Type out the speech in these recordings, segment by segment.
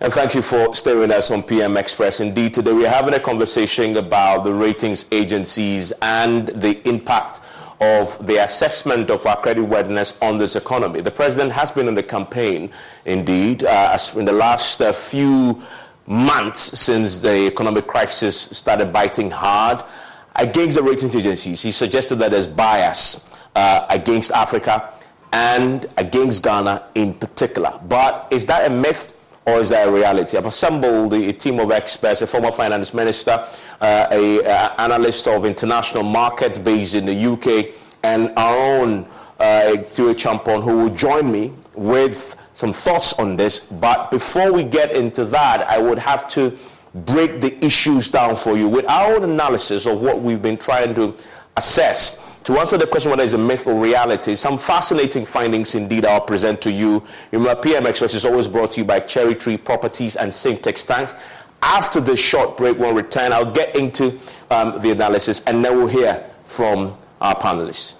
And thank you for staying with us on PM Express. Indeed, today we're having a conversation about the ratings agencies and the impact of the assessment of our creditworthiness on this economy. The president has been on the campaign, indeed, in the last few months since the economic crisis started biting hard against the ratings agencies. He suggested that there's bias against Africa and against Ghana in particular. But is that a myth or is that a reality? I've assembled a team of experts, a former finance minister, an analyst of international markets based in the UK, and our own Thuo Champong, who will join me with some thoughts on this. But before we get into that, I would have to break the issues down for you with our own analysis of what we've been trying to assess. To answer the question whether it's a myth or reality, some fascinating findings indeed I'll present to you. My PM Express is always brought to you by Cherry Tree Properties and Syntex Tanks. After this short break, when we return, I'll get into the analysis, and then we'll hear from our panelists.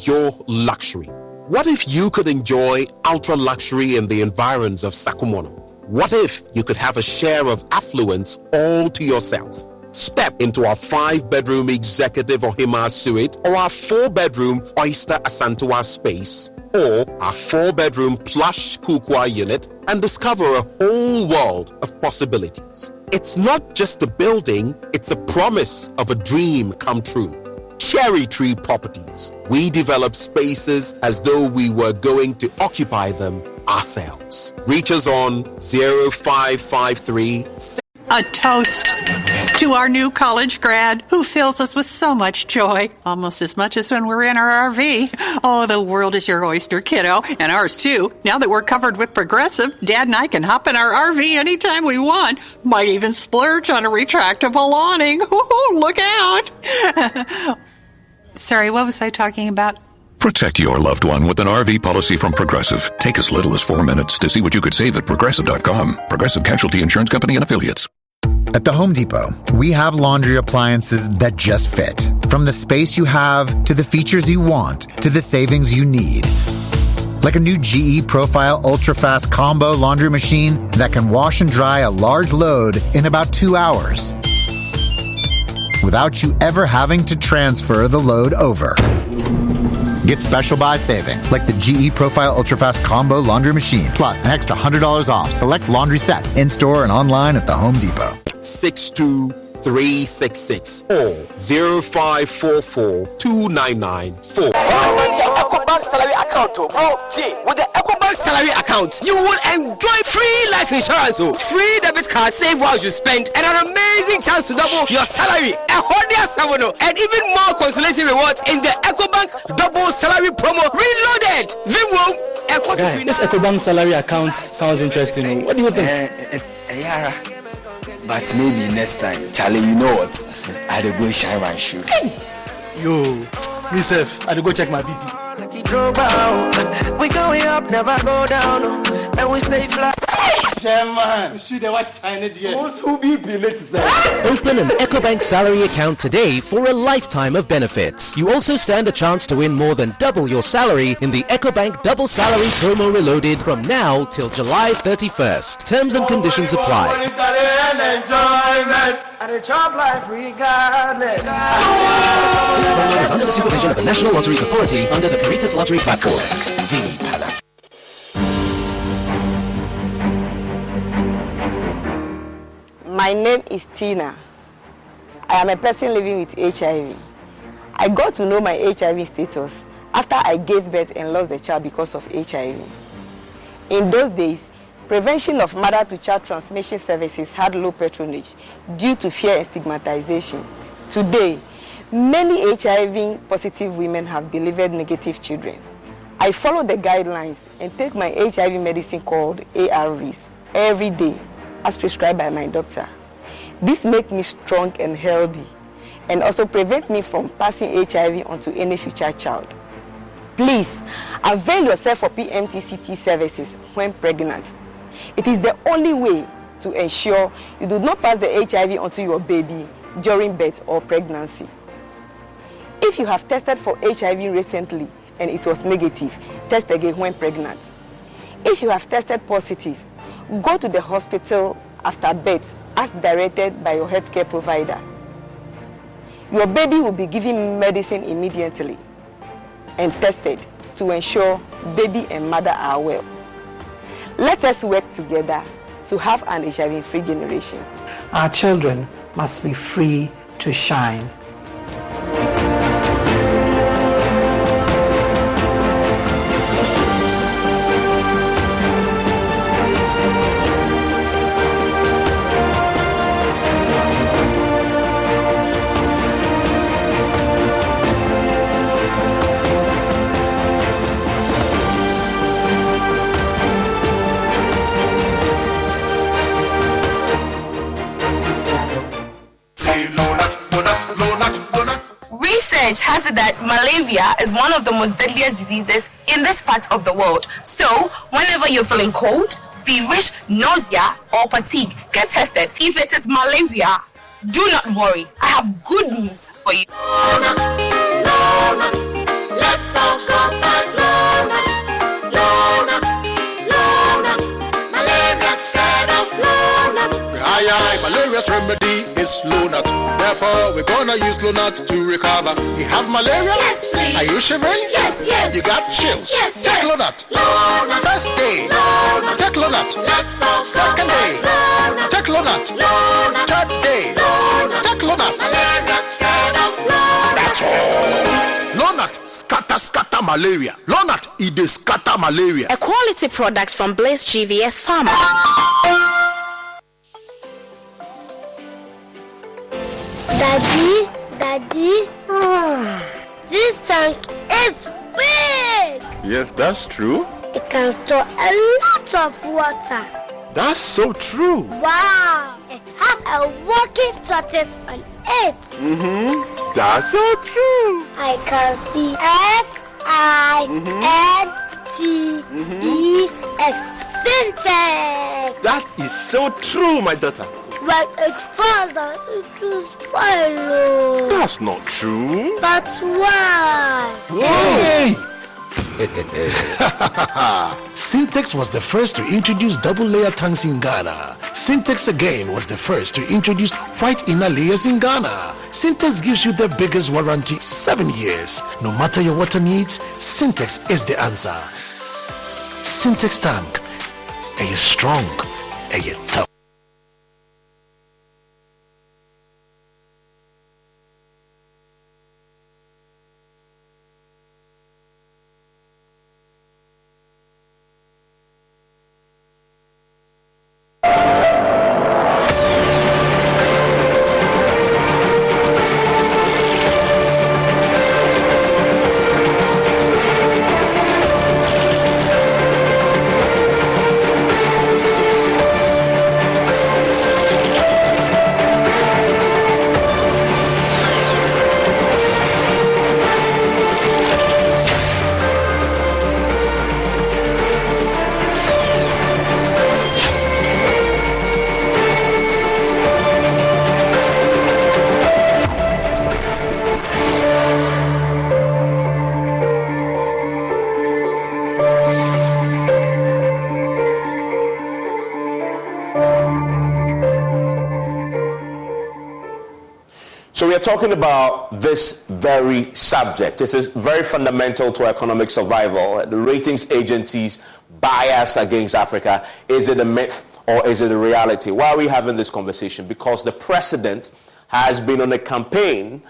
Your luxury. What if you could enjoy ultra luxury in the environs of Sakumono? What if you could have a share of affluence all to yourself? Step into our 5-bedroom executive Ohima suite, or our 4-bedroom Oyster Asantewa space, or our 4-bedroom plush Kukwa unit, and discover a whole world of possibilities. It's not just a building, it's a promise of a dream come true. Cherry Tree Properties. We develop spaces as though we were going to occupy them ourselves. Reach us on 0553. A toast to our new college grad who fills us with so much joy, almost as much as when we're in our RV. Oh, the world is your oyster, kiddo, and ours too. Now that we're covered with Progressive, Dad and I can hop in our RV anytime we want. Might even splurge on a retractable awning. Ooh, look out. Sorry, what was I talking about? Protect your loved one with an RV policy from Progressive. Take as little as 4 minutes to see what you could save at Progressive.com. Progressive Casualty Insurance Company and Affiliates. At the Home Depot, we have laundry appliances that just fit. From the space you have, to the features you want, to the savings you need. Like a new GE Profile Ultra-Fast Combo laundry machine that can wash and dry a large load in about 2 hours, without you ever having to transfer the load over. Get special buy savings like the GE Profile Ultra-Fast Combo Laundry Machine, plus an extra $100 off select laundry sets in-store and online at the Home Depot. 62366 or 0544-299-4. EcoBank salary account, bro. See, with the EcoBank salary account, you will enjoy free life insurance, free debit card, save while you spend, and an amazing chance to double your salary. And even more consolation rewards in the EcoBank double salary promo reloaded. This EcoBank salary account sounds interesting. What do you think? But maybe next time, Charlie, you know what? I'll go shine my shoe. Yo, myself, I'll go check my BP. We going up, never go down, and we stay flat. Chairman, see the white sign it here. Open an EcoBank salary account today for a lifetime of benefits. You also stand a chance to win more than double your salary in the EcoBank Double Salary Promo Reloaded from now till July 31st. Terms and conditions apply. And job life regardless. This program is under the supervision of the National Lotteries Authority under the Caritas Lottery Platform. My name is Tina. I am a person living with HIV. I got to know my HIV status after I gave birth and lost the child because of HIV. In those days, prevention of mother-to-child transmission services had low patronage due to fear and stigmatization. Today, many HIV-positive women have delivered negative children. I follow the guidelines and take my HIV medicine called ARVs every day, as prescribed by my doctor. This makes me strong and healthy, and also prevent me from passing HIV onto any future child. Please, avail yourself of PMTCT services when pregnant. It is the only way to ensure you do not pass the HIV onto your baby during birth or pregnancy. If you have tested for HIV recently and it was negative, test again when pregnant. If you have tested positive, go to the hospital after birth as directed by your healthcare provider. Your baby will be given medicine immediately and tested to ensure baby and mother are well. Let us work together to have an HIV-free generation. Our children must be free to shine. Has it that malaria is one of the most deadliest diseases in this part of the world. So, whenever you're feeling cold, feverish, nausea, or fatigue, get tested. If it is malaria, do not worry. I have good news for you. Let's all go back. Malaria spread of malaria's remedy is Lonat. Therefore, we're gonna use Lonat to recover. You have malaria? Yes, please. Are you shivering? Yes, yes. You got chills? Yes, Take yes. Lonat. Lonat. First day. Lonat. Take Lonat. Let's all Second day. Lonat. Take Lonat. Lonat. Third day. Lonat. Take Lonat. Malaria spread of Lonat. That's all. Lonat scatter malaria. Lonat it is scatter malaria. A quality product from Blaze GVS Pharma. Daddy, this tank is big. Yes, that's true. It can store a lot of water. That's so true. Wow, it has a working tortoise on it. That's so true. I can see SINTEX. Syntax. That is so true, my daughter. But it falls down, it will spoil. That's not true. But why? Hey! Syntex was the first to introduce double-layer tanks in Ghana. Syntex again was the first to introduce white inner layers in Ghana. Syntex gives you the biggest warranty, 7 years. No matter your water needs, Syntex is the answer. Syntex tank. Are you strong? Are you tough? So we are talking about this very subject. This is very fundamental to economic survival. The ratings agencies' bias against Africa. Is it a myth or is it a reality? Why are we having this conversation? Because the president has been on a campaign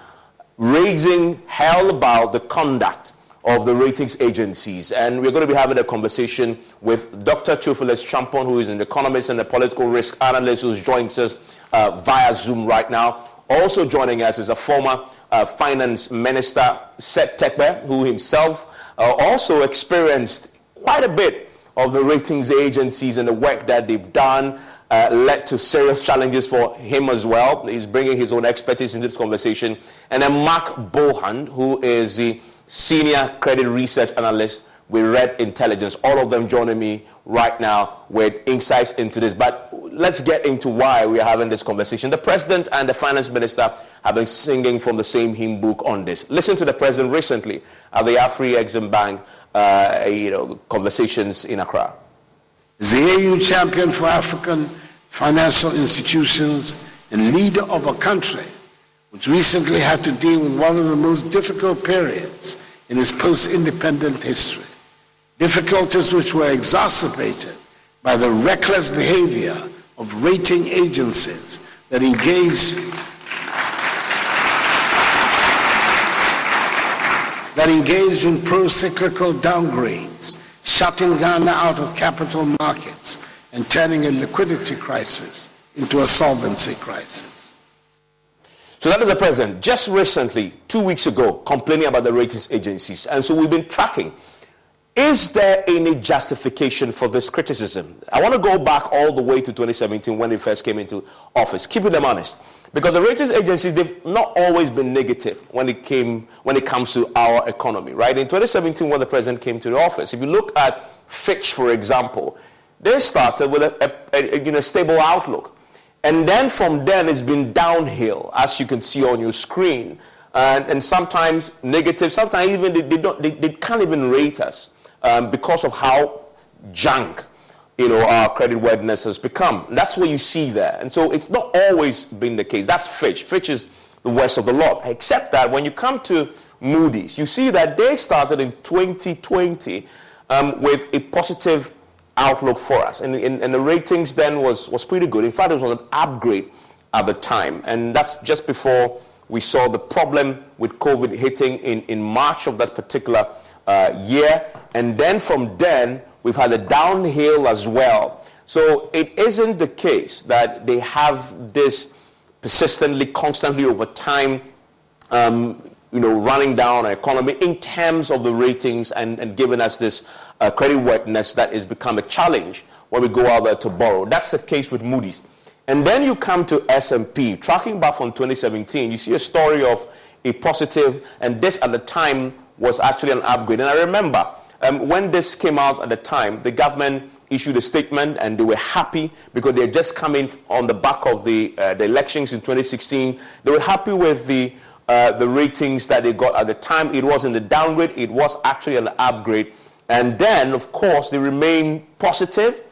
raising hell about the conduct of the ratings agencies. And we're going to be having a conversation with Dr. Theophilus Champon, who is an economist and a political risk analyst who joins us via Zoom right now. Also joining us is a former finance minister, Seth Terkper, who himself also experienced quite a bit of the ratings agencies and the work that they've done, led to serious challenges for him as well. He's bringing his own expertise into this conversation. And then Mark Bohan, who is the senior credit research analyst with Red Intelligence, all of them joining me right now with insights into this. But let's get into why we are having this conversation. The President and the Finance Minister have been singing from the same hymn book on this. Listen to the President recently at the Afri-Exim Bank conversations in Accra. As the AU champion for African financial institutions and leader of a country which recently had to deal with one of the most difficult periods in its post-independent history, difficulties which were exacerbated by the reckless behavior of rating agencies that engaged in pro-cyclical downgrades, shutting Ghana out of capital markets and turning a liquidity crisis into a solvency crisis. So that is the President just recently, 2 weeks ago, complaining about the ratings agencies. And so we've been tracking. Is there any justification for this criticism? I want to go back all the way to 2017 when they first came into office, keeping them honest. Because the ratings agencies, they've not always been negative when it comes to our economy, right? In 2017, when the President came to the office, if you look at Fitch, for example, they started with a stable outlook. And then from then, it's been downhill, as you can see on your screen. And sometimes negative, sometimes even they can't even rate us because of how junk our creditworthiness has become. And that's what you see there. And so it's not always been the case. That's Fitch. Fitch is the worst of the lot. Except that when you come to Moody's, you see that they started in 2020 with a positive outlook for us. And the ratings then was pretty good. In fact, it was an upgrade at the time. And that's just before we saw the problem with COVID hitting in March of that particular year. And then from then, we've had a downhill as well. So it isn't the case that they have this persistently, constantly over time, running down our economy in terms of the ratings and giving us this creditworthiness that has become a challenge when we go out there to borrow. That's the case with Moody's. And then you come to S&P. Tracking back from 2017, you see a story of a positive, and this at the time was actually an upgrade. And I remember when this came out at the time, the government issued a statement and they were happy because they had just come in on the back of the elections in 2016. They were happy with the ratings that they got at the time. It wasn't a downgrade, it was actually an upgrade. And then, of course, they remained positive,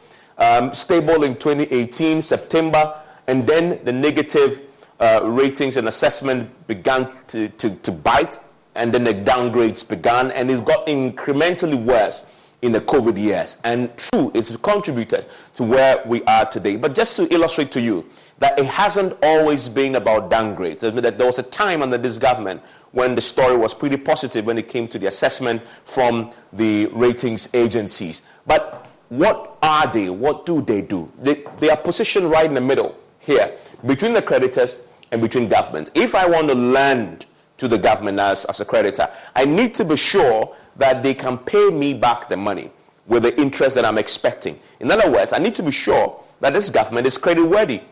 stable in 2018, September, and then the negative ratings and assessment began to bite, and then the downgrades began, and it's got incrementally worse in the COVID years. And true, it's contributed to where we are today. But just to illustrate to you that it hasn't always been about downgrades. That there was a time under this government when the story was pretty positive when it came to the assessment from the ratings agencies. But what are they? What do? They are positioned right in the middle here, between the creditors and between governments. If I want to lend to the government as a creditor, I need to be sure that they can pay me back the money with the interest that I'm expecting. In other words, I need to be sure that this government is creditworthy.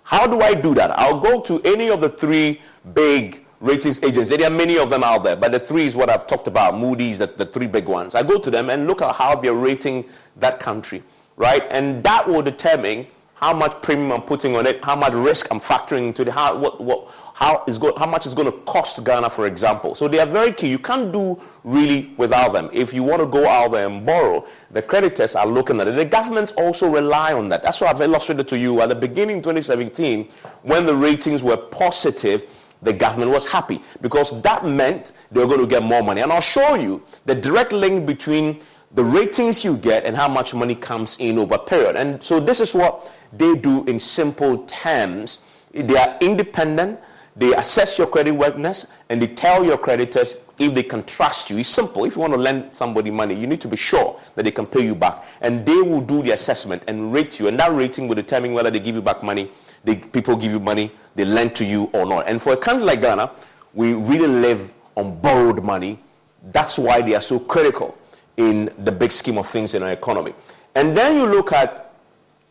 How do I do that? I'll go to any of the three big ratings agencies. There are many of them out there, but the three is what I've talked about. Moody's, the three big ones. I go to them and look at how they're rating that country, right? And that will determine how much premium I'm putting on it, how much risk I'm factoring into it, how much it's going to cost Ghana, for example. So they are very key. You can't do really without them. If you want to go out there and borrow, the creditors are looking at it. The governments also rely on that. That's what I've illustrated to you. At the beginning of 2017, when the ratings were positive, the government was happy because that meant they were going to get more money. And I'll show you the direct link between the ratings you get and how much money comes in over a period. And so this is what they do in simple terms. They are independent, they assess your creditworthiness, and they tell your creditors if they can trust you. It's simple. If you want to lend somebody money, you need to be sure that they can pay you back. And they will do the assessment and rate you. And that rating will determine whether they give you back money, people give you money, they lend to you or not. And for a country like Ghana, we really live on borrowed money. That's why they are so critical in the big scheme of things in our economy. And then you look at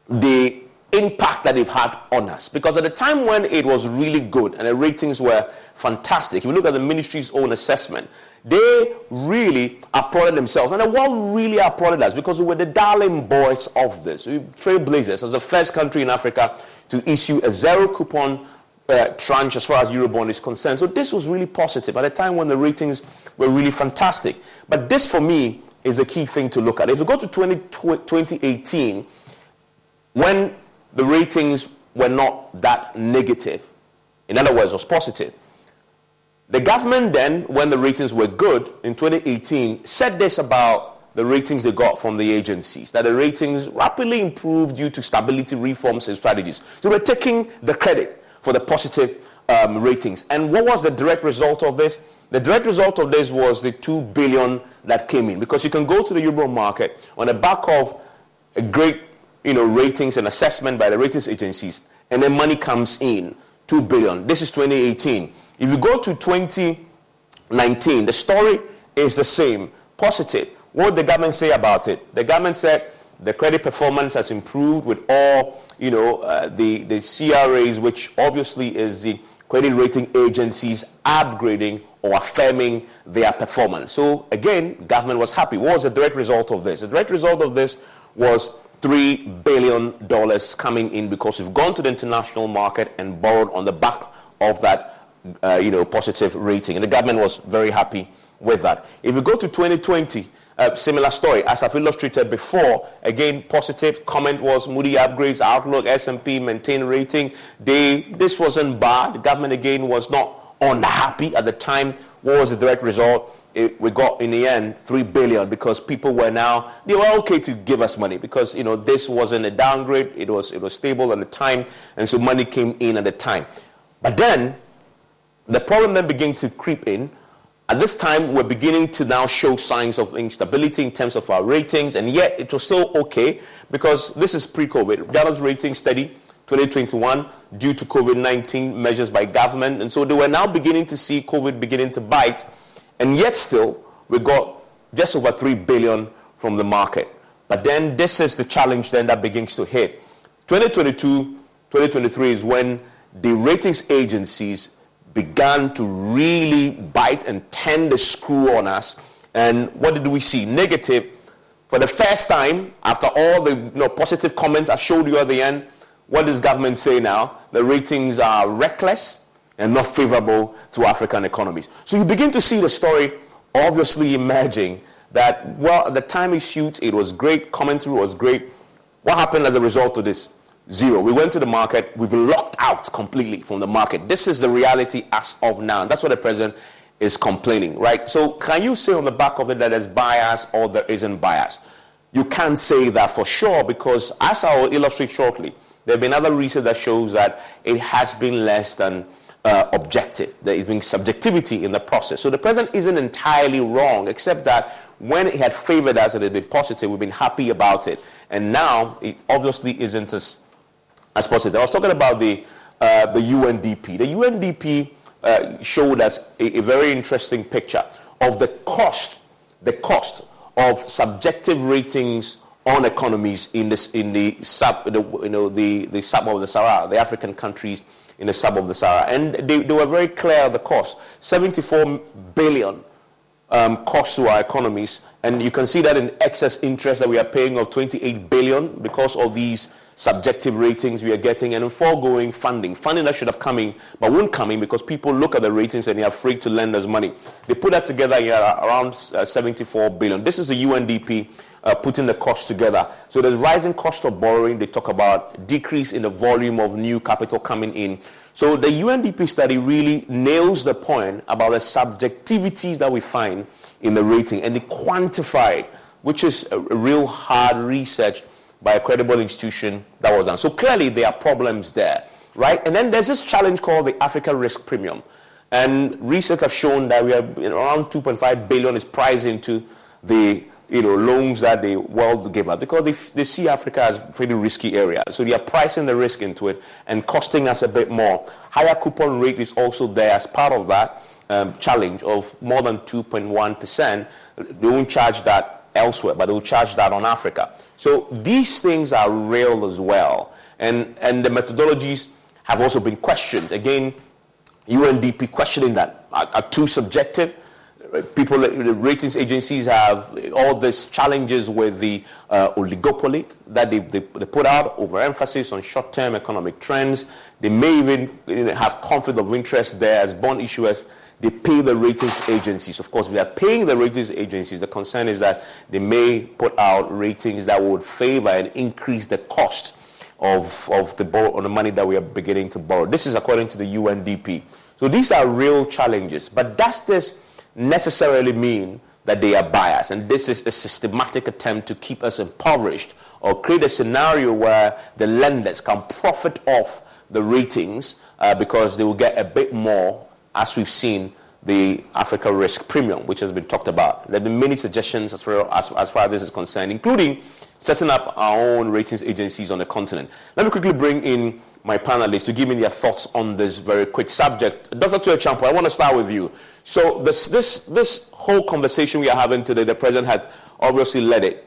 the impact that they've had on us. Because at the time when it was really good and the ratings were fantastic, if you look at the ministry's own assessment, they really applauded themselves. And the world really applauded us because we were the darling boys of this. We trailblazers as the first country in Africa to issue a zero coupon tranche as far as Eurobond is concerned. So this was really positive at a time when the ratings were really fantastic. But this, for me, is a key thing to look at. If you go to 2018, when the ratings were not that negative, in other words, was positive, the government then, when the ratings were good in 2018, said this about the ratings they got from the agencies, that the ratings rapidly improved due to stability reforms and strategies. So we're taking the credit for the positive ratings. And what was the direct result of this? The direct result of this was the $2 billion that came in. Because you can go to the Eurobond market on the back of a great ratings and assessment by the ratings agencies, and then money comes in, $2 billion. This is 2018. If you go to 2019, the story is the same, positive. What did the government say about it? The government said the credit performance has improved with all, the CRAs, which obviously is the credit rating agencies, upgrading or affirming their performance. So again, government was happy. What was the direct result of this? The direct result of this was $3 billion coming in because we've gone to the international market and borrowed on the back of that positive rating. And the government was very happy with that. If we go to 2020, similar story. As I've illustrated before, again, positive comment was Moody upgrades, Outlook, S&P maintain rating. This wasn't bad. The government, again, was not unhappy at the time. What was the direct result? We got, in the end, $3 billion because people were they were okay to give us money because, this wasn't a downgrade. It was stable at the time, and so money came in at the time. But then, the problem then began to creep in. At this time, we're beginning to now show signs of instability in terms of our ratings, and yet it was still okay because this is pre-COVID. Ghana's rating steady, 2021, due to COVID-19 measures by government, and so they were now beginning to see COVID beginning to bite, and yet still, we got just over $3 billion from the market. But then this is the challenge then that begins to hit. 2022, 2023 is when the ratings agencies began to really bite and turn the screw on us. And what did we see? Negative. For the first time, after all the positive comments I showed you at the end, what does government say now? The ratings are reckless and not favorable to African economies. So you begin to see the story obviously emerging that, well, at the time it shoots, it was great, commentary was great. What happened as a result of this? Zero. We went to the market, we've locked out completely from the market. This is the reality as of now. That's what the president is complaining, right? So can you say on the back of it that there's bias or there isn't bias? You can't say that for sure because, as I will illustrate shortly, there have been other research that shows that it has been less than objective. There is been subjectivity in the process. So the president isn't entirely wrong, except that when it had favored us and it had been positive, we've been happy about it. And now it obviously isn't as positive. I was talking about the UNDP. The UNDP showed us a very interesting picture of the cost of subjective ratings on economies in the sub of the Sahara, the African countries in the sub of the Sahara, and they were very clear of the cost. 74 billion cost to our economies, and you can see that in excess interest that we are paying of 28 billion because of these subjective ratings we are getting, and in foregoing funding that should have come in but won't come in because people look at the ratings and they're afraid to lend us money. They put that together around 74 billion. This is the UNDP putting the cost together. So there's rising cost of borrowing. They talk about decrease in the volume of new capital coming in. So the UNDP study really nails the point about the subjectivities that we find in the rating, and they quantify it, which is a real hard research by a credible institution that was done. So clearly there are problems there, right? And then there's this challenge called the Africa Risk Premium. And research have shown that we are around 2.5 billion is priced into the loans that the world give us because they see Africa as a pretty risky area. So they are pricing the risk into it and costing us a bit more. Higher coupon rate is also there as part of that challenge of more than 2.1%. They won't charge that elsewhere, but they will charge that on Africa. So these things are real as well. And the methodologies have also been questioned. Again, UNDP questioning that are too subjective. People, the ratings agencies have all these challenges with the oligopoly that they put out, overemphasis on short-term economic trends. They may even have conflict of interest there as bond issuers. They pay the ratings agencies. Of course, if they are paying the ratings agencies, the concern is that they may put out ratings that would favor and increase the cost of the money that we are beginning to borrow. This is according to the UNDP. So these are real challenges. But does this necessarily mean that they are biased? And this is a systematic attempt to keep us impoverished or create a scenario where the lenders can profit off the ratings because they will get a bit more, as we've seen the Africa risk premium, which has been talked about. There have been many suggestions as far as this is concerned, including setting up our own ratings agencies on the continent. Let me quickly bring in my panelists to give me their thoughts on this very quick subject. Dr. Tuah Acheampong, I want to start with you. So this whole conversation we are having today, the president had obviously led it.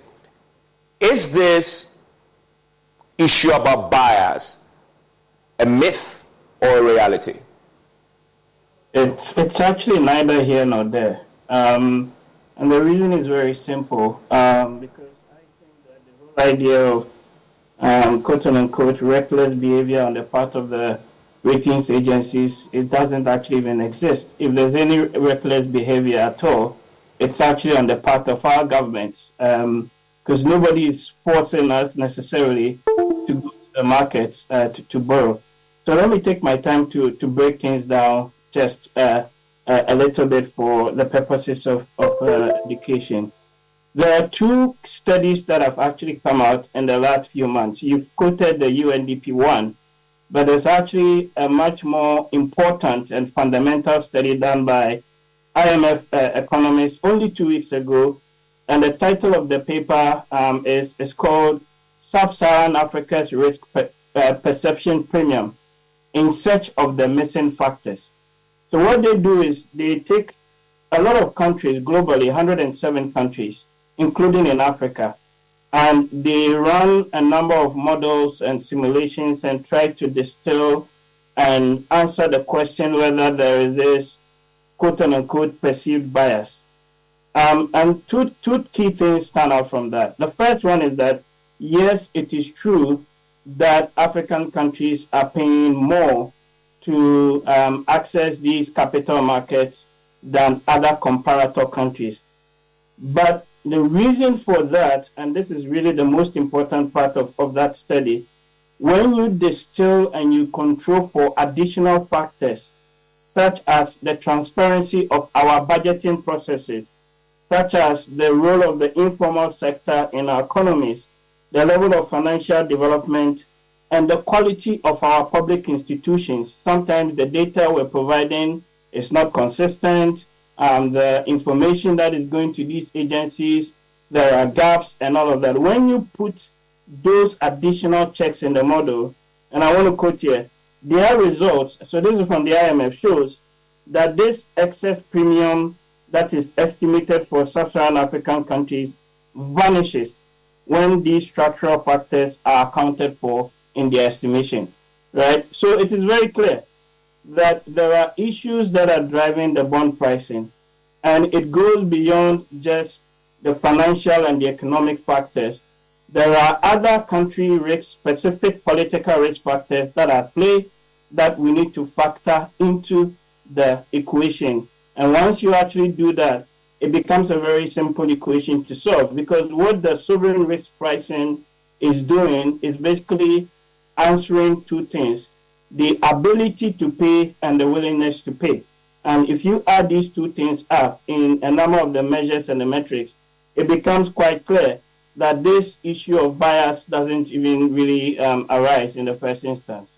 Is this issue about bias a myth or a reality? It's actually neither here nor there. And the reason is very simple. Because I think that the whole idea of quote-unquote reckless behavior on the part of the ratings agencies, it doesn't actually even exist. If there's any reckless behavior at all, it's actually on the part of our governments, because nobody is forcing us necessarily to go to the markets to borrow. So let me take my time to break things down just a little bit for the purposes of education. There are two studies that have actually come out in the last few months. You've quoted the UNDP one, but there's actually a much more important and fundamental study done by IMF economists only 2 weeks ago. And the title of the paper is called Sub-Saharan Africa's Risk Perception Premium in Search of the Missing Factors. So what they do is they take a lot of countries globally, 107 countries, including in Africa, and they run a number of models and simulations and try to distill and answer the question whether there is this quote-unquote perceived bias. And two key things stand out from that. The first one is that, yes, it is true that African countries are paying more to access these capital markets than other comparator countries. But the reason for that, and this is really the most important part of that study, when you distill and you control for additional factors, such as the transparency of our budgeting processes, such as the role of the informal sector in our economies, the level of financial development, and the quality of our public institutions. Sometimes the data we're providing is not consistent. The information that is going to these agencies, there are gaps and all of that. When you put those additional checks in the model, and I want to quote here, their results, so this is from the IMF, shows that this excess premium that is estimated for sub-Saharan African countries vanishes when these structural factors are accounted for in the estimation, right? So it is very clear that there are issues that are driving the bond pricing, and it goes beyond just the financial and the economic factors. There are other country risk-specific political risk factors that are at play that we need to factor into the equation. And once you actually do that, it becomes a very simple equation to solve, because what the sovereign risk pricing is doing is basically answering two things: the ability to pay and the willingness to pay. And if you add these two things up in a number of the measures and the metrics, it becomes quite clear that this issue of bias doesn't even really arise in the first instance.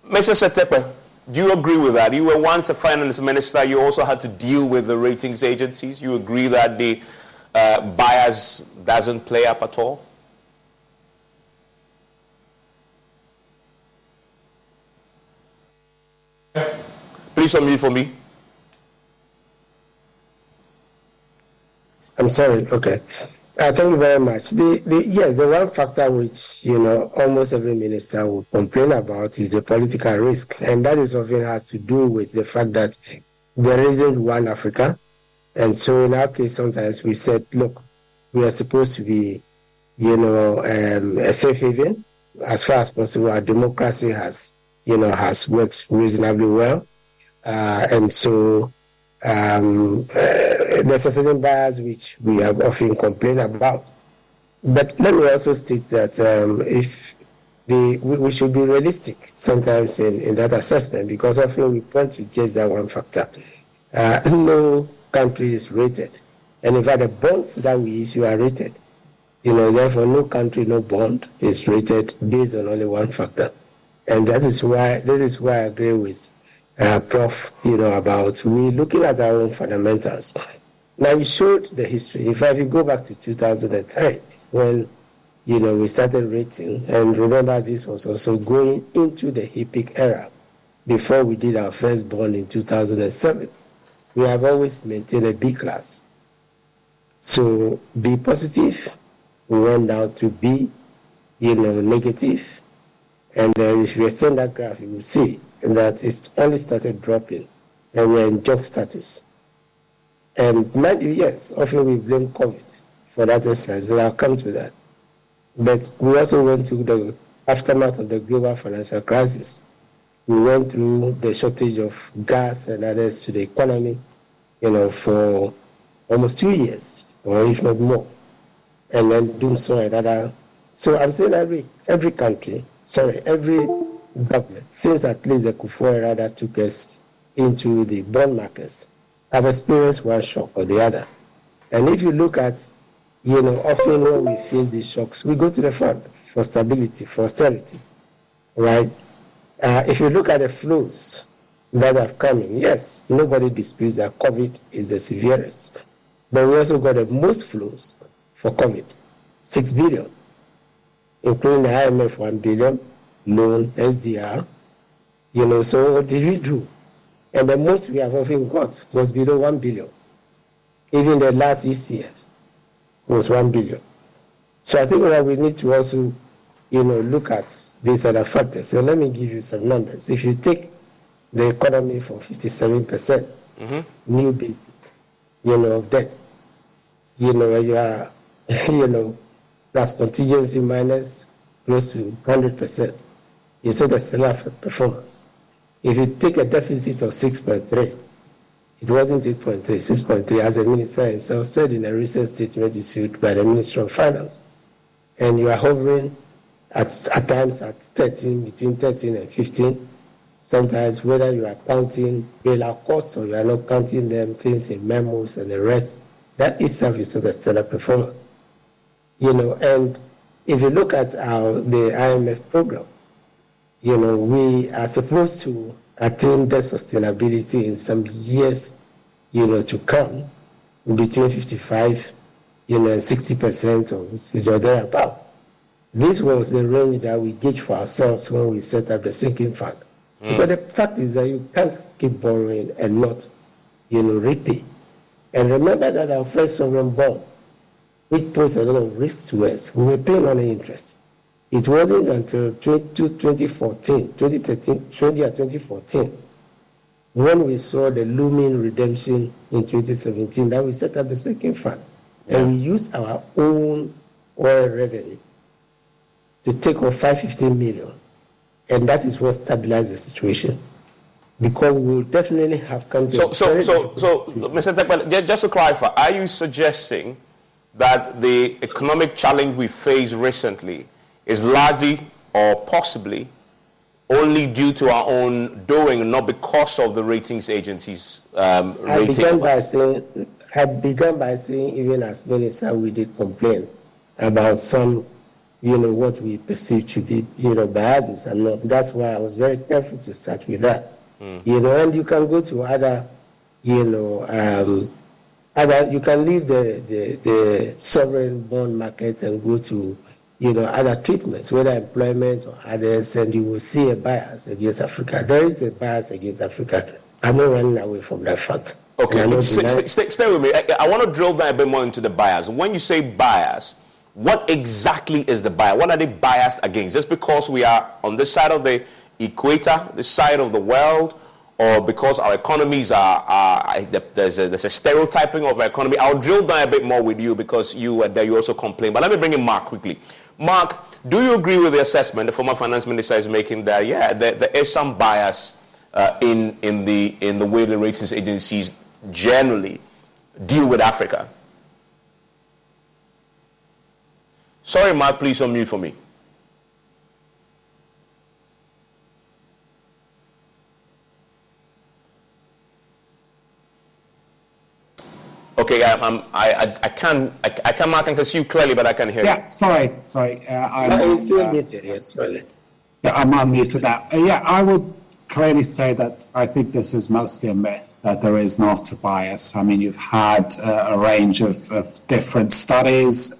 Mr. Setepe, do you agree with that? You were once a finance minister. You also had to deal with the ratings agencies. You agree that the bias doesn't play up at all? Please unmute for me. I'm sorry. Okay. Thank you very much. The one factor which, almost every minister will complain about is the political risk. And that is often has to do with the fact that there isn't one Africa. And so in our case, sometimes we said, look, we are supposed to be, a safe haven. As far as possible, our democracy has worked reasonably well. And so there's a certain bias which we have often complained about. But let me also state that we should be realistic sometimes in that assessment, because often we point to just that one factor. No country is rated. And in fact, the bonds that we issue are rated. Therefore, no country, no bond is rated based on only one factor. And this is why I agree with Prof, about we looking at our own fundamentals. Now, you showed the history. In fact, if you go back to 2003, when, we started rating, and remember this was also going into the HIPIC era before we did our first bond in 2007. We have always maintained a B class. So B positive, we went down to B, negative. And then if you extend that graph, you will see that it's only started dropping, and we're in junk status. And mind you, yes, often we blame COVID for that exercise, but I'll come to that. But we also went through the aftermath of the global financial crisis. We went through the shortage of gas and others to the economy, for almost 2 years, or if not more. And then doing so and other. So I'm saying every government, since at least the Kufuor era that took us into the bond markets, have experienced one shock or the other. And if you look at, often when we face these shocks, we go to the fund for stability, for austerity, right? If you look at the flows that have come in, yes, nobody disputes that COVID is the severest. But we also got the most flows for COVID, 6 billion, including the IMF 1 billion, loan, SDR, so what did we do? And the most we have often got was below 1 billion. Even the last ECF was 1 billion. So I think that we need to also, look at these other factors. So let me give you some numbers. If you take the economy from 57%, new basis, of debt, you are, plus contingency minus close to 100%. You saw the stellar performance. If you take a deficit of 6.3, it wasn't 8.3, 6.3, as the minister himself said in a recent statement issued by the Ministry of Finance. And you are hovering at times at 13, between 13 and 15. Sometimes whether you are counting bailout costs or you are not counting them, things in memos and the rest, that itself is the stellar performance. And if you look at the IMF program, we are supposed to attain the sustainability in some years, to come, between 55, and 60% or thereabout. This was the range that we gauged for ourselves when we set up the sinking fund. But the fact is that you can't keep borrowing and not, repay. And remember that our first sovereign bond, which posed a lot of risk to us, we were paying only interest. It wasn't until 2014, when we saw the looming redemption in 2017, that we set up the second fund. Yeah. And we used our own oil revenue to take off 550 million. And that is what stabilized the situation. Because we will definitely have come to... So, Mr. Tekpel, just to clarify, are you suggesting that the economic challenge we faced recently is largely or possibly only due to our own doing, not because of the ratings agencies' rating? I began by saying, even as minister, we did complain about some, what we perceive to be, biases and not. That's why I was very careful to start with that. And you can go to other, you can leave the sovereign bond market and go to, other treatments, whether employment or others, and you will see a bias against Africa. There is a bias against Africa. I'm not running away from that fact. Okay, stay with me. I want to drill down a bit more into the bias. When you say bias, what exactly is the bias? What are they biased against? Just because we are on this side of the equator, this side of the world, or because our economies there's a stereotyping of our economy? I'll drill down a bit more with you because you also complain. But let me bring in Mark quickly. Mark, do you agree with the assessment the former finance minister is making that, there is some bias in the way the ratings agencies generally deal with Africa? Sorry, Mark, please unmute for me. Okay, I can't, Mark, I can see you clearly, but I can't hear you. Yeah, sorry. I'm still muted, yes, yeah, I'm unmuted now. I would clearly say that I think this is mostly a myth, that there is not a bias. I mean, you've had a range of different studies,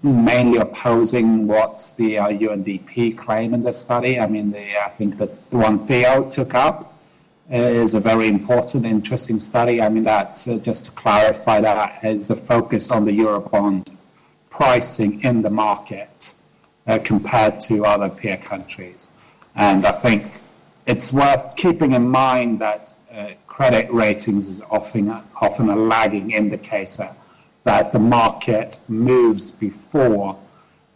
mainly opposing what the UNDP claim in this study. I mean, I think that the one Theo took up is a very important, interesting study. I mean, that, just to clarify, that is a focus on the Eurobond pricing in the market compared to other peer countries. And I think it's worth keeping in mind that credit ratings is often a lagging indicator, that the market moves before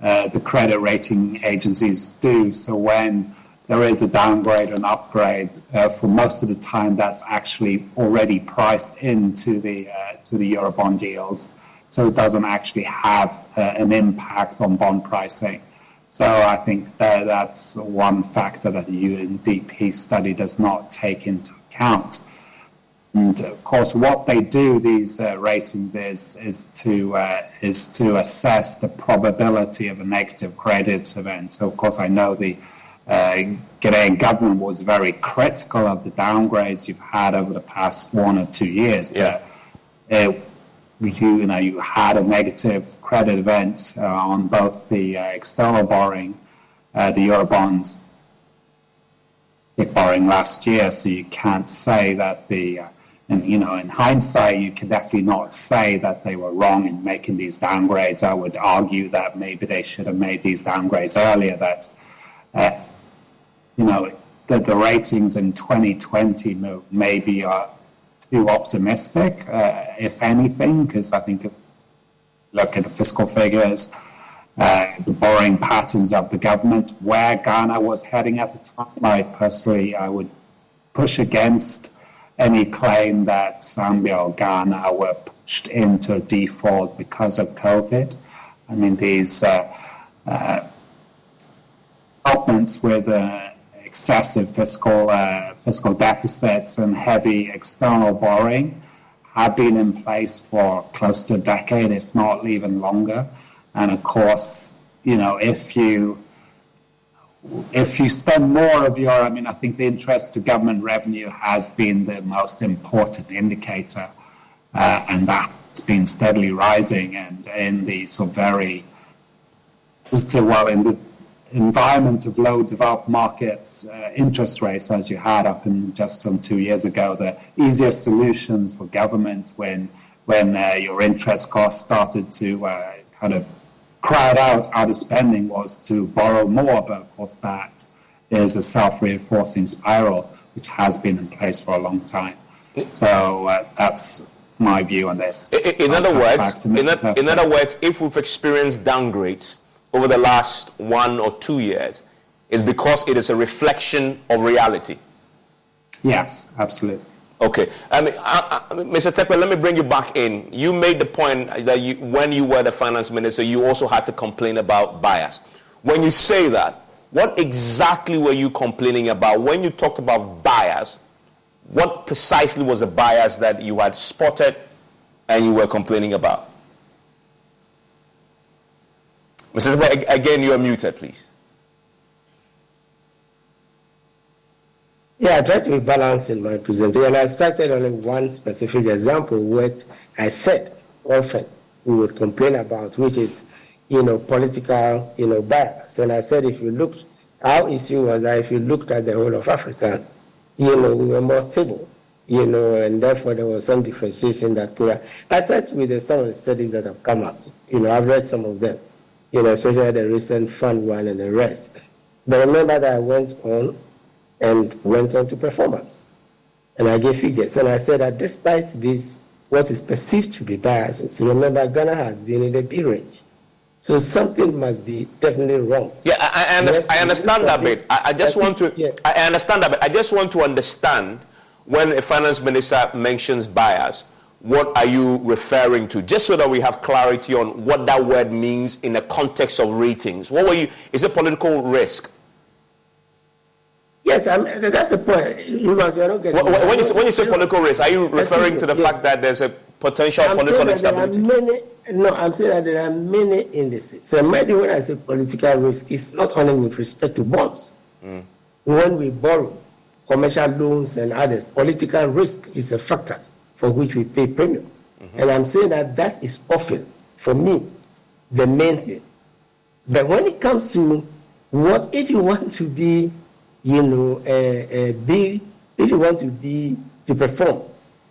the credit rating agencies do. So when there is a downgrade and upgrade, for most of the time that's actually already priced into the Eurobond yields. So it doesn't actually have an impact on bond pricing. So I think that's one factor that the UNDP study does not take into account. And of course, what they do, these ratings, is to assess the probability of a negative credit event. So of course, I know the Ghanaian government was very critical of the downgrades you've had over the past 1 or 2 years. Yeah. You had a negative credit event on both the external borrowing, the Eurobonds, borrowing last year. So you can't say that in hindsight, you can definitely not say that they were wrong in making these downgrades. I would argue that maybe they should have made these downgrades earlier. That that the ratings in 2020 maybe are too optimistic, if anything, because I think if you look at the fiscal figures, the borrowing patterns of the government, where Ghana was heading at the time, I would push against any claim that Zambia or Ghana were pushed into default because of COVID. I mean, these governments with excessive fiscal deficits and heavy external borrowing have been in place for close to a decade, if not even longer. And of course, if you spend more of your, I think the interest to government revenue has been the most important indicator, and that's been steadily rising. And in the very positive, in the environment of low developed markets, interest rates, as you had up in just some 2 years ago, the easiest solutions for government when your interest costs started to kind of crowd out other spending was to borrow more. But of course, that is a self-reinforcing spiral, which has been in place for a long time. So that's my view on this. In other words, if we've experienced downgrades over the last 1 or 2 years, is because it is a reflection of reality. Yes, absolutely. Okay. Mr. Tekpe, let me bring you back in. You made the point that when you were the finance minister, you also had to complain about bias. When you say that, what exactly were you complaining about? When you talked about bias, what precisely was the bias that you had spotted and you were complaining about? Mr. Tekpe, again, you are muted, please. Yeah, I tried to be balanced in my presentation. I cited only one specific example, what I said often we would complain about, which is, political, bias. And I said, if you looked, our issue was that if you looked at the whole of Africa, we were more stable. and therefore there was some differentiation that could have. I sat with some of the studies that have come out. I've read some of them, especially the recent fund one and the rest. But remember that I went on to performance. And I gave figures. And I said that despite this, what is perceived to be biases, remember Ghana has been in the B range. So something must be definitely wrong. Yeah, I understand that bit. I understand that bit. I just want to understand when a finance minister mentions bias, what are you referring to? Just so that we have clarity on what that word means in the context of ratings. Is it political risk? Yes, that's the point. When you say political risk, are you referring to the fact that there's a potential political instability? I'm saying that there are many indices. So maybe when I say political risk, it's not only with respect to bonds. When we borrow commercial loans and others, political risk is a factor for which we pay premium. And I'm saying that is often, for me, the main thing. But when it comes to what if you want to be, if you want to perform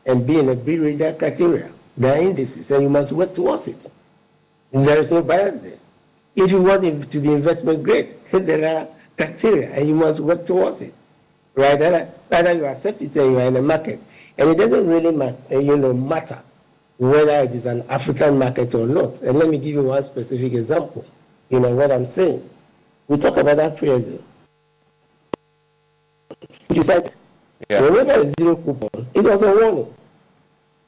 and be in a B-rated criteria, there are indices, and you must work towards it. And there is no bias there. If you want it to be investment grade, there are criteria, and you must work towards it. Right? Either you accept it and you are in the market. And it doesn't really matter whether it is an African market or not. And let me give you one specific example. What I'm saying. We talk about that appraisal. You said, remember the zero coupon? It was a warning.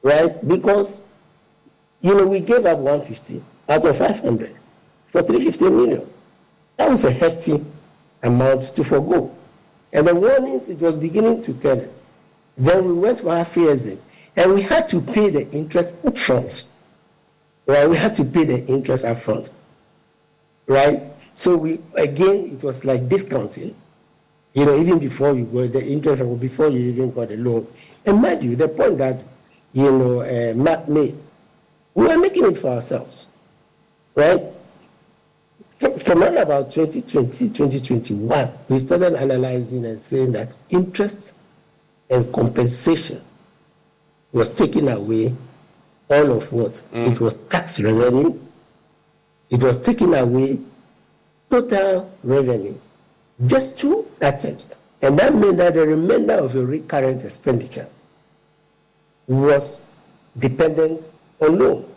Right? Because, we gave up 150 out of 500 for 350 million. That was a hefty amount to forgo. And the warnings, it was beginning to tell us. Then we went for our appraisal, and we had to pay the interest up front. Right? We had to pay the interest up front. Right? So it was like discounting. Even before you got the interest, or before you even got the loan. And mind you, the point that Mark made, we were making it for ourselves, right? From around about 2020, 2021, we started analyzing and saying that interest and compensation was taking away all of what? It was tax revenue. It was taking away total revenue. Just 2 items. And that meant that the remainder of your recurrent expenditure was dependent on loan.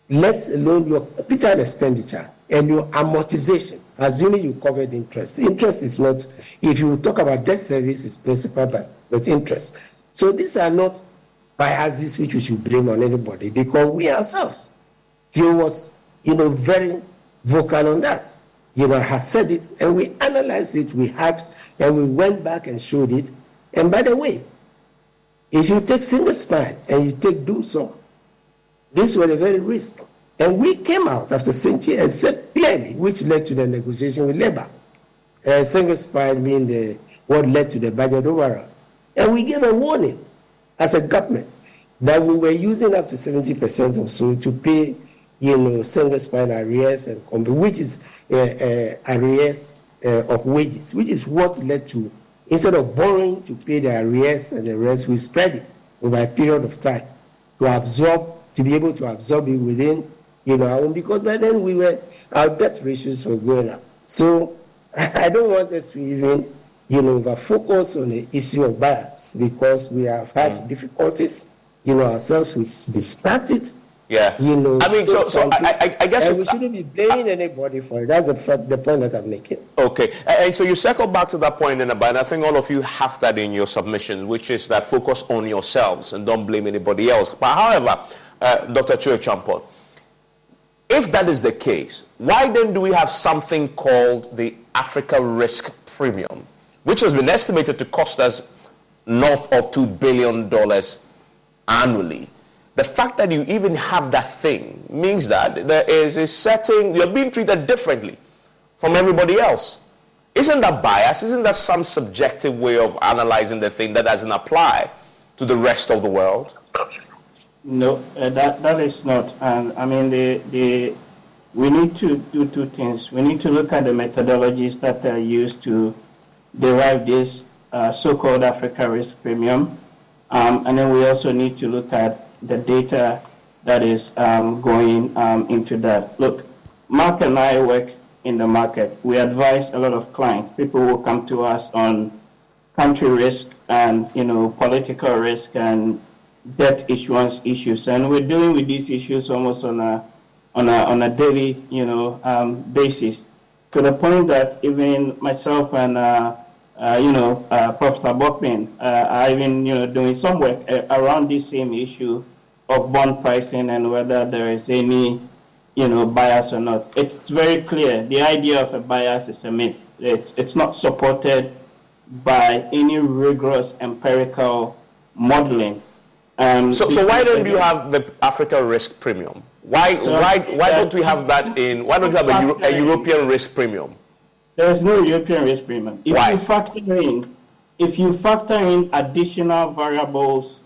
Let alone your capital expenditure and your amortization, assuming you covered interest. Interest is not, if you talk about debt service, it's principal, but interest. So these are not biases which we should blame on anybody, because we ourselves, he was, very vocal on that. I had said it, and we analyzed it, and we went back and showed it. And by the way, if you take single spine and you take Doomsong, this was a very risk. And we came out after Century and said clearly, which led to the negotiation with Labour. Single spine being what led to the budget overrun. And we gave a warning as a government that we were using up to 70% or so to pay, single spine arrears, which is arrears of wages, which is what led to, instead of borrowing to pay the arrears and the rest, we spread it over a period of time to be able to absorb it within, our own, because by then our debt ratios were going up. So I don't want us to even, over-focus on the issue of bias, because we have had difficulties, ourselves, we've discussed it. Yeah. I guess we shouldn't be blaming anybody for it. That's the point that I'm making. Okay. And so you circle back to that point, and I think all of you have that in your submission, which is that focus on yourselves and don't blame anybody else. But however, Dr. Chio-Champon, if that is the case, why then do we have something called the Africa Risk Premium, which has been estimated to cost us north of $2 billion annually? The fact that you even have that thing means that there is you're being treated differently from everybody else. Isn't that bias? Isn't that some subjective way of analyzing the thing that doesn't apply to the rest of the world? No, that is not. And I mean, we need to do 2 things. We need to look at the methodologies that are used to derive this so-called Africa Risk Premium. And then we also need to look at the data that is going into that. Look, Mark and I work in the market. We advise a lot of clients. People will come to us on country risk and political risk and debt issuance issues, and we're dealing with these issues almost on a daily basis, to the point that even myself and Professor Bokpin are even doing some work around this same issue of bond pricing and whether there is any bias or not. It's very clear. The idea of a bias is a myth. It's not supported by any rigorous empirical modeling. So why don't you have the Africa risk premium? Why don't we have that in? Why don't you have a European risk premium? There is no European risk premium. Why? If you factor in additional variables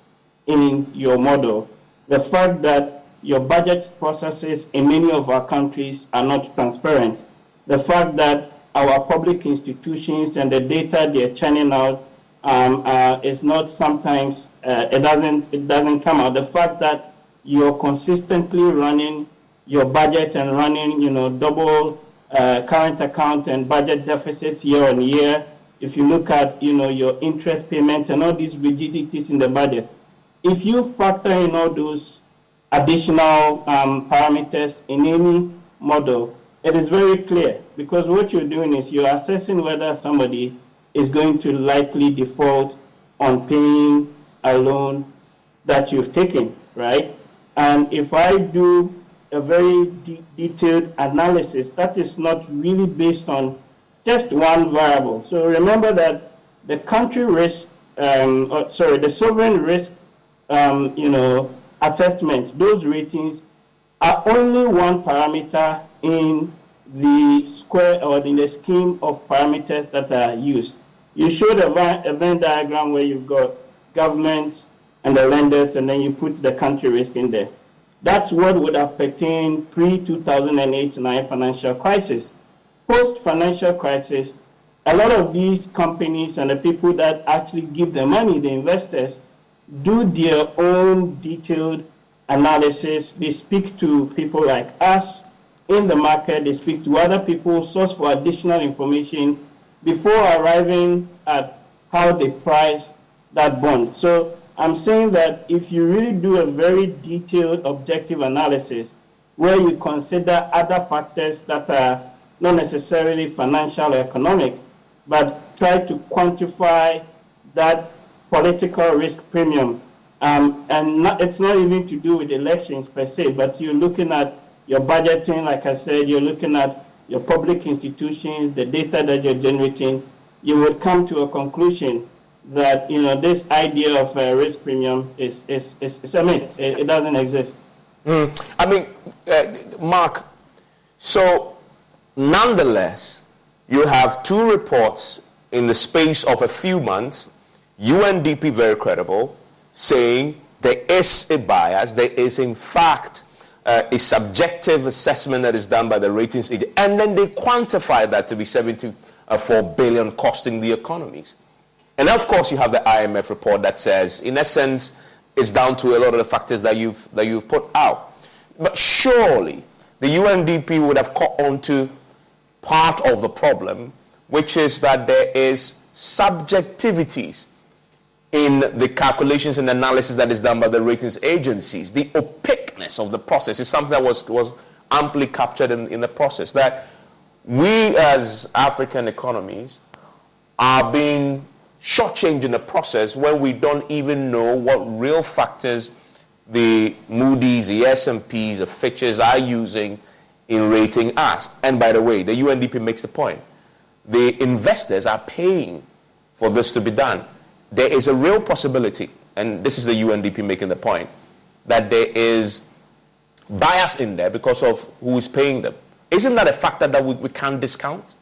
in your model, the fact that your budget processes in many of our countries are not transparent, the fact that our public institutions and the data they're churning out is not sometimes it doesn't come out. The fact that you're consistently running your budget and running double current account and budget deficits year on year. If you look at your interest payment and all these rigidities in the budget, if you factor in all those additional parameters in any model, it is very clear, because what you're doing is you're assessing whether somebody is going to likely default on paying a loan that you've taken, right? And if I do a very detailed analysis, that is not really based on just one variable. So remember that the country risk, the sovereign risk, assessment, those ratings are only one parameter in the square or in the scheme of parameters that are used. You showed a Venn diagram where you've got government and the lenders, and then you put the country risk in there. That's what would have pertained pre-2008-9 financial crisis. Post-financial crisis, a lot of these companies and the people that actually give the money, the investors, do their own detailed analysis. They speak to people like us in the market. They speak to other people, source for additional information before arriving at how they price that bond. So I'm saying that if you really do a very detailed, objective analysis where you consider other factors that are not necessarily financial or economic, but try to quantify that political risk premium, it's not even to do with elections per se, but you're looking at your budgeting, like I said, you're looking at your public institutions, the data that you're generating, you would come to a conclusion that this idea of a risk premium is a myth. It doesn't exist. Mark, so nonetheless, you have two reports in the space of a few months, UNDP very credible, saying there is a bias, there is in fact a subjective assessment that is done by the ratings agency, and then they quantify that to be 74 billion costing the economies. And of course you have the IMF report that says, in essence, it's down to a lot of the factors that you've put out. But surely the UNDP would have caught on to part of the problem, which is that there is subjectivities in the calculations and analysis that is done by the ratings agencies. The opaqueness of the process is something that was amply captured in the process, that we as African economies are being shortchanged in the process when we don't even know what real factors the Moody's, the S&Ps, the Fitches are using in rating us. And by the way, the UNDP makes the point. The investors are paying for this to be done. There is a real possibility, and this is the UNDP making the point, that there is bias in there because of who is paying them. Isn't that a factor that we can't discount?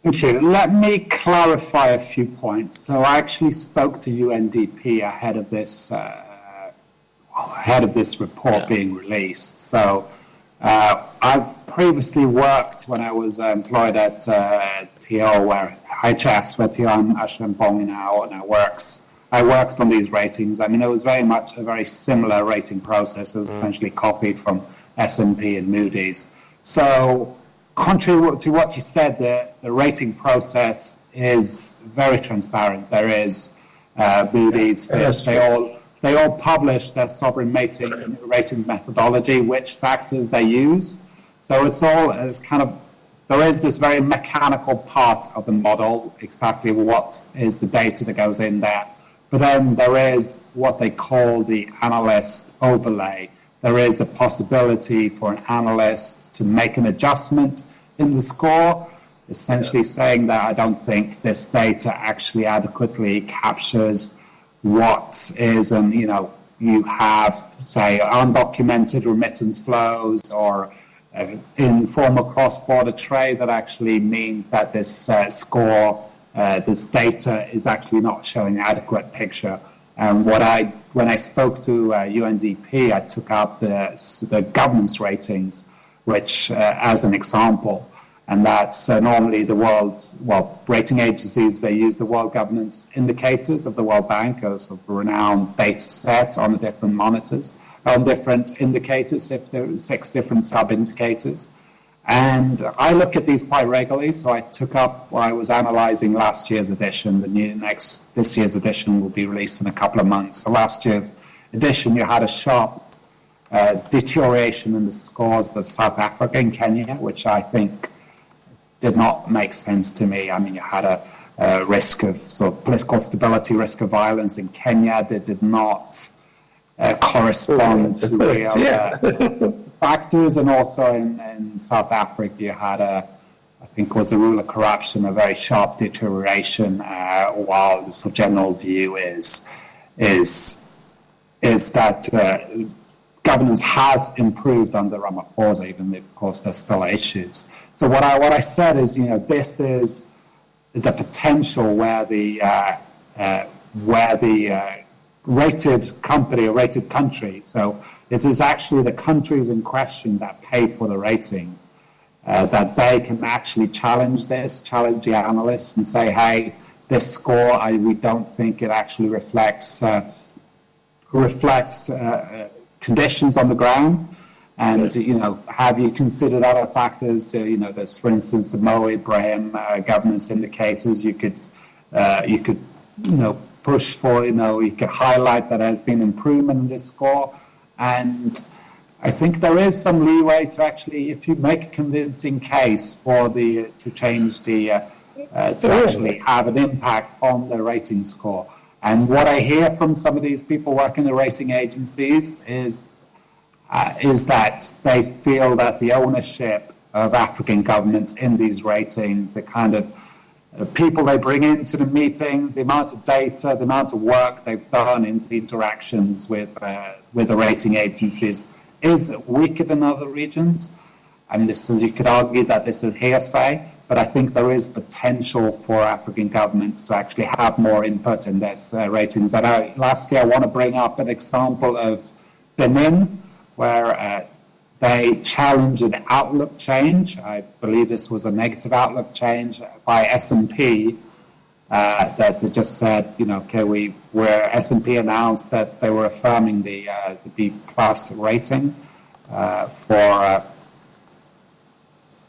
Thank you. Let me clarify a few points. So I actually spoke to UNDP ahead of this report being released. So I've previously worked when I was employed at WTO, where HS with Jan Ashrenbong now I worked on these ratings. I mean, it was very much a very similar rating process. It was essentially copied from S&P and Moody's. So, contrary to what you said, the rating process is very transparent. There is Moody's, Fitch, they all publish their sovereign rating methodology, which factors they use. So there is this very mechanical part of the model, exactly what is the data that goes in there. But then there is what they call the analyst overlay. There is a possibility for an analyst to make an adjustment in the score, essentially saying that I don't think this data actually adequately captures what is, and you have, say, undocumented remittance flows or informal cross-border trade that actually means that this score, this data is actually not showing an adequate picture. And when I spoke to UNDP, I took up the governance ratings, which as an example, and that's normally rating agencies, they use the World Governance Indicators of the World Bank as a renowned data set on the different monitors, on different indicators, if there are 6 different sub-indicators. And I look at these quite regularly, so I was analysing last year's edition. This year's edition will be released in a couple of months. So last year's edition, you had a sharp deterioration in the scores of South Africa and Kenya, which I think did not make sense to me. I mean, you had a risk of sort of political stability, risk of violence in Kenya that did not correspond to real factors. And also in South Africa, you had I think was a rule of corruption, a very sharp deterioration, while the general view is that governance has improved under Ramaphosa, even if, of course, there's still issues. So what I said is, this is the potential where the rated company or rated country, so it is actually the countries in question that pay for the ratings, that they can actually challenge the analysts and say, hey, this score, we don't think it actually reflects conditions on the ground. And, have you considered other factors? There's, for instance, the Mo Ibrahim governance indicators. You could push for, you could highlight that there's been improvement in this score. And I think there is some leeway to actually, if you make a convincing case to change to actually have an impact on the rating score. And what I hear from some of these people working in the rating agencies is that they feel that the ownership of African governments in these ratings, the kind of people they bring into the meetings, the amount of data, the amount of work they've done in the interactions with the rating agencies is weaker than other regions. And you could argue that this is hearsay, but I think there is potential for African governments to actually have more input in this ratings. Lastly, I want to bring up an example of Benin, where they challenged an outlook change. I believe this was a negative outlook change by S&P that they just said, where S&P announced that they were affirming the B+ rating for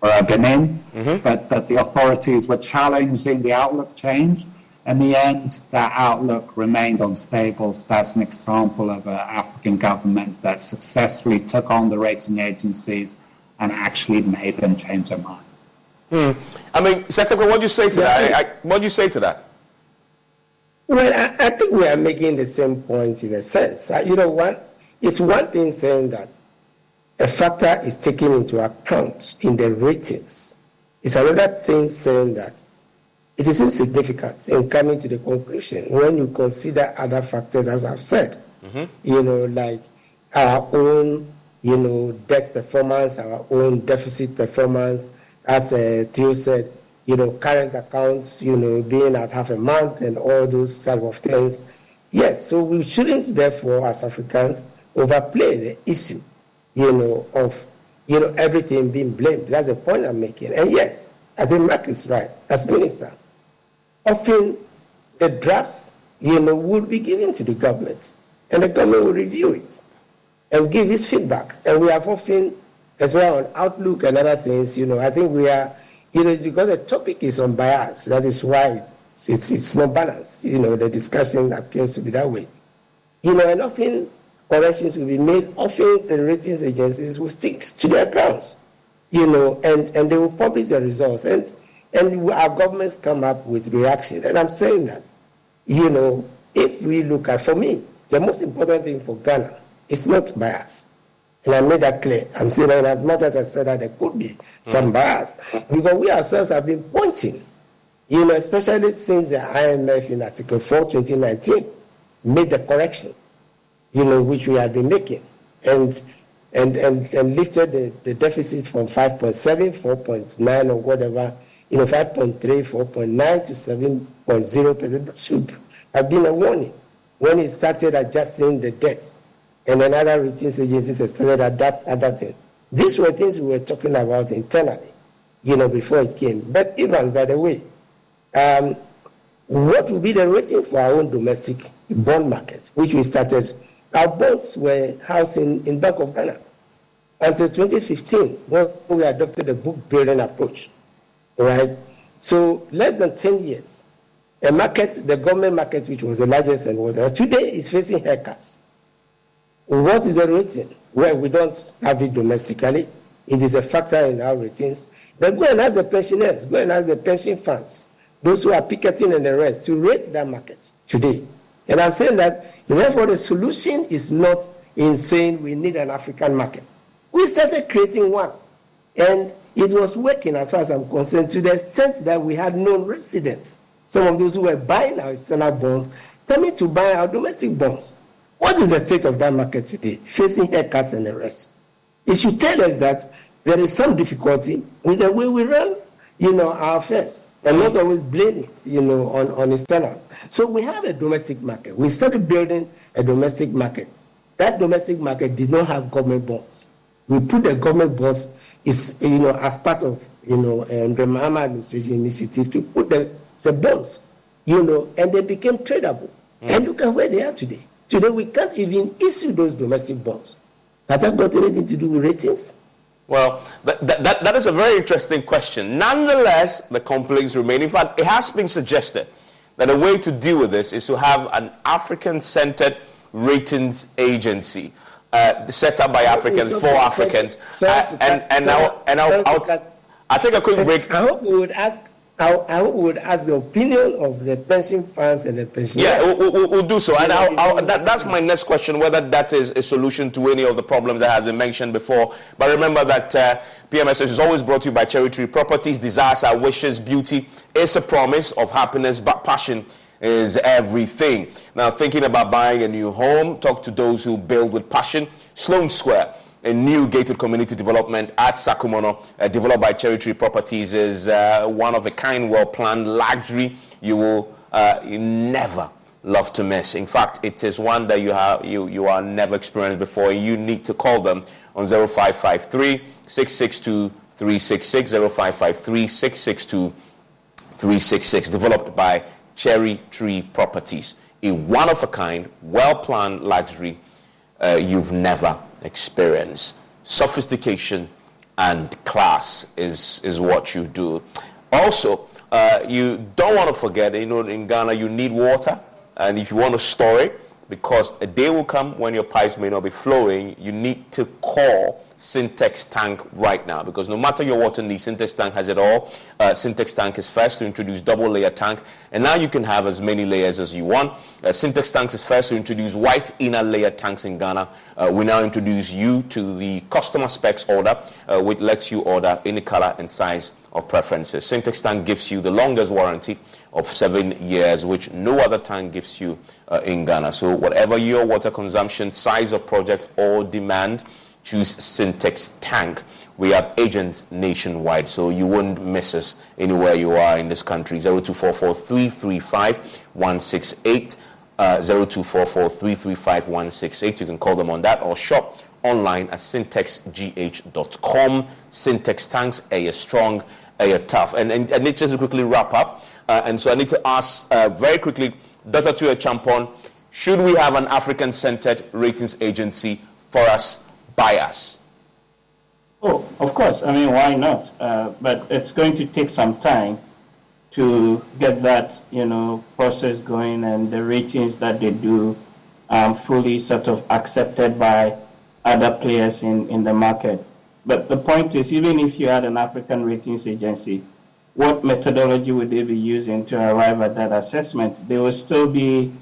Benin, but that the authorities were challenging the outlook change. In the end, that outlook remained unstable. So that's an example of an African government that successfully took on the rating agencies and actually made them change their mind. I mean, Secretary, what do you say to that? What do you say to that? Well, I think we are making the same point in a sense. It's one thing saying that a factor is taken into account in the ratings. It's another thing saying that it is insignificant in coming to the conclusion when you consider other factors, as I've said. Like our own, debt performance, our own deficit performance, as Theo said, current accounts, being at half a month and all those type of things. Yes, so we shouldn't, therefore, as Africans, overplay the issue, of, everything being blamed. That's the point I'm making. And yes, I think Mark is right, as minister. Often the drafts, would be given to the government, and the government will review it and give its feedback. And we have often, as well on Outlook and other things, I think we are, it's because the topic is unbiased. That is why it's not balanced. The discussion appears to be that way. And often corrections will be made. Often the ratings agencies will stick to their grounds, and they will publish the results. And our governments come up with reaction. And I'm saying that, if we look at, for me, the most important thing for Ghana is not bias. And I made that clear. I'm saying that as much as I said that there could be some bias, because we ourselves have been pointing, especially since the IMF in Article 4, 2019, made the correction, which we have been making, and lifted the deficit from 5.7, 4.9 or whatever, 5.3, 4.9 to 7.0%. That should have been a warning when it started adjusting the debt. And then other ratings agencies started adapting. These were things we were talking about internally, before it came. But Evans, by the way, what will be the rating for our own domestic bond market, which we started? Our bonds were housed in Bank of Ghana until 2015, when we adopted the book building approach, right? So less than 10 years, a market, the government market, which was the largest and whatever, today is facing haircuts. What is the rating? Well, we don't have it domestically. It is a factor in our ratings. But go and ask the pensioners, go and ask the pension funds, those who are picketing and the rest, to rate that market today. And I'm saying that, therefore, the solution is not in saying we need an African market. We started creating one. And it was working, as far as I'm concerned, to the extent that we had non-residents, some of those who were buying our external bonds, coming to buy our domestic bonds. What is the state of that market today, facing haircuts and the rest? It should tell us that there is some difficulty with the way we run, our affairs, and not always blame it, on externals. So we have a domestic market. We started building a domestic market. That domestic market did not have government bonds. We put the government bonds, as part of, the Mahama administration initiative to put the bonds, and they became tradable. And look at where they are today. Today, we can't even issue those domestic bonds. Has that got anything to do with ratings? Well, that is a very interesting question. Nonetheless, the conflicts remain. In fact, it has been suggested that a way to deal with this is to have an African-centered ratings agency set up by Africans for Africans. I'll take a quick break. I hope we would ask. I would ask the opinion of the pension funds and the pensioners. Yeah, we'll do so. And that's my next question, whether that is a solution to any of the problems that have been mentioned before. But remember that PMS is always brought to you by Cherry Tree Properties. Desires are wishes. Beauty is a promise of happiness, but passion is everything. Now, thinking about buying a new home, talk to those who build with passion. Sloane Square, a new gated community development at Sakumono, developed by Cherry Tree Properties, is one of a kind, well-planned luxury you will never love to miss. In fact, it is one that you are never experienced before. You need to call them on 0553 662 366, 0553 662 366, developed by Cherry Tree Properties, a one-of-a-kind, well-planned luxury you've never experience. Sophistication and class is what you do. Also, you don't want to forget, in Ghana you need water, and if you want to store it, because a day will come when your pipes may not be flowing, you need to call Syntex Tank right now, because no matter your water needs, Syntex Tank has it all. Syntex Tank is first to introduce double layer tank, and now you can have as many layers as you want. Syntex Tank is first to introduce white inner layer tanks in Ghana. We now introduce you to the customer specs order, which lets you order any color and size of preferences. Syntex Tank gives you the longest warranty of 7 years, which no other tank gives you in Ghana. So whatever your water consumption, size of project or demand, choose Syntex Tank. We have agents nationwide, so you won't miss us anywhere you are in this country. 0244 335 168, 0244 335 168. You can call them on that or shop online at syntexgh.com. Syntex Tanks, A is strong tough. And I need just to quickly wrap up. And so I need to ask very quickly, Dr. Tuyo Champon, should we have an African-centered ratings agency for us, by us? Oh, of course. I mean, why not? But it's going to take some time to get that, process going, and the ratings that they do fully sort of accepted by other players in the market. But the point is, even if you had an African ratings agency, what methodology would they be using to arrive at that assessment? There will still be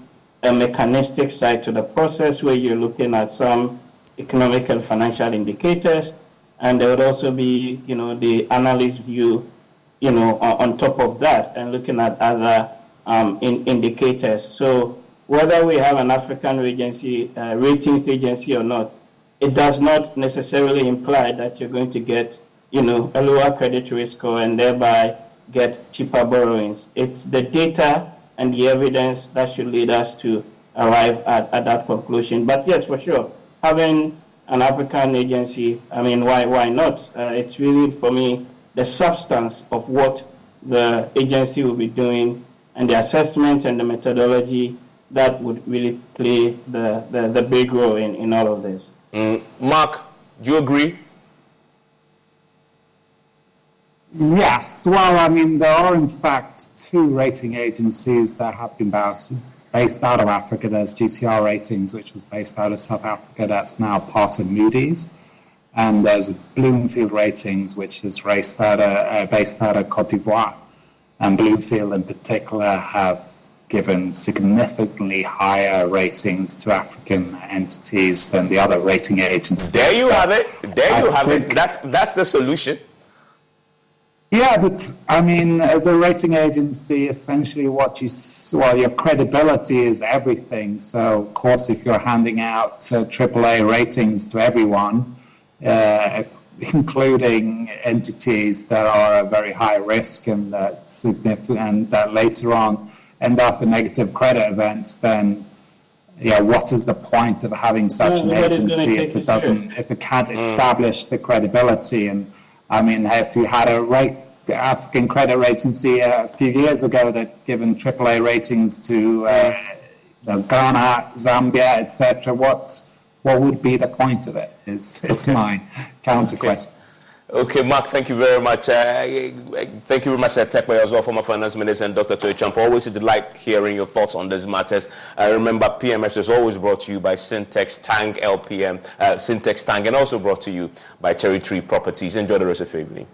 a mechanistic side to the process where you're looking at some economic and financial indicators, and there would also be, the analyst view, on top of that, and looking at other indicators. So whether we have an African ratings agency or not, it does not necessarily imply that you're going to get, a lower credit risk score and thereby get cheaper borrowings. It's the data and the evidence that should lead us to arrive at that conclusion. But yes, for sure, having an African agency, I mean, why not? It's really, for me, the substance of what the agency will be doing and the assessment and the methodology that would really play the big role in all of this. Mark, do you agree? Yes. Well, I mean, there are in fact two rating agencies that have been based out of Africa. There's GTR Ratings, which was based out of South Africa, that's now part of Moody's. And there's Bloomfield Ratings, which is based out of Cote d'Ivoire. And Bloomfield in particular have given significantly higher ratings to African entities than the other rating agencies. There you have it. That's the solution. Yeah, but I mean, as a rating agency, essentially your credibility is everything. So, of course, if you're handing out AAA ratings to everyone, including entities that are a very high risk and that later on end up in negative credit events, then what is the point of having such an agency if it can't establish the credibility? And I mean, if you had African credit agency a few years ago that given AAA ratings to Ghana, Zambia, etc., what would be the point of it? Is my counter question. Okay, Mark, thank you very much. Thank you very much, Tekwe, as well, former Finance Minister, and Dr. Tuyo Champon. Always a delight hearing your thoughts on these matters. Remember, PMS is always brought to you by Syntex Tang LPM, Syntex Tang, and also brought to you by Cherry Tree Properties. Enjoy the rest of your evening.